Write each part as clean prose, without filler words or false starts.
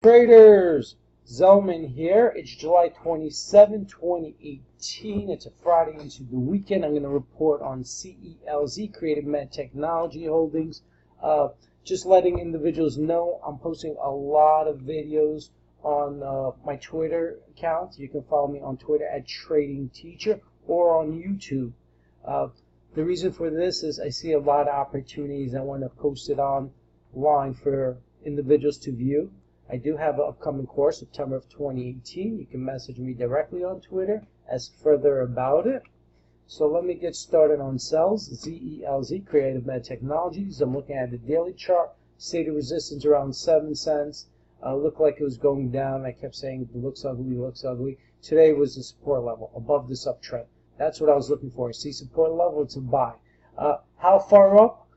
Traders, Zelman here. It's July 27, 2018. It's a Friday into the weekend. I'm going to report on CELZ, Creative Med Technology Holdings. Just letting individuals know I'm posting a lot of videos on my Twitter account. You can follow me on Twitter at Trading Teacher or on YouTube. The reason for this is I see a lot of opportunities. I want to post it online for individuals to view. I do have an upcoming course, September of 2018. You can message me directly on Twitter as further about it. So let me get started on CELZ, Z-E-L-Z, Creative Med Technologies. I'm looking at the daily chart. Stated resistance around 7 cents. Looked like it was going down. I kept saying it looks ugly, looks ugly. Today was the support level above this uptrend. That's what I was looking for. See support level, it's a buy. How far up?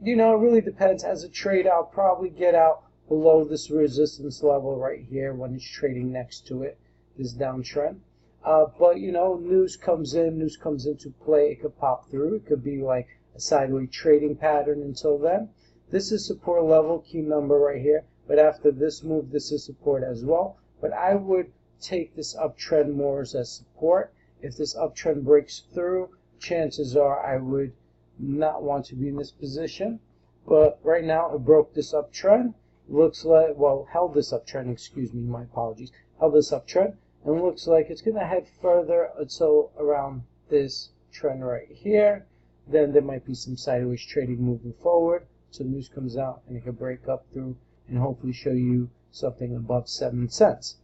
It really depends. As a trader, I'll probably get out below this resistance level right here when it's trading next to it, this downtrend. But news comes into play. It could pop through. It could be like a sideways trading pattern until then. This is support level, key number right here. But after this move, this is support as well. But I would take this uptrend more as support. If this uptrend breaks through, chances are I would not want to be in this position. But right now, it broke this uptrend. Looks like, held this uptrend, excuse me, my apologies, held this uptrend, and looks like it's going to head further until around this trend right here. Then there might be some sideways trading moving forward, so news comes out and it can break up through and hopefully show you something above 7 cents.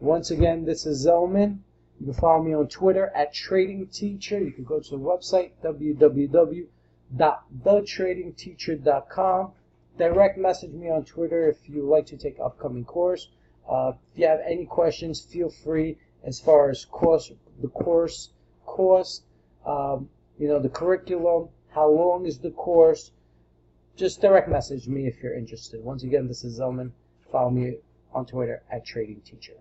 Once again, this is Zelman. You can follow me on Twitter at Trading Teacher. You can go to the website, www.thetradingteacher.com. Direct message me on Twitter if you like to take upcoming course. If you have any questions, feel free as far as the curriculum, how long is the course. Just direct message me if you're interested. Once again, this is Zelman. Follow me on Twitter at Trading Teacher.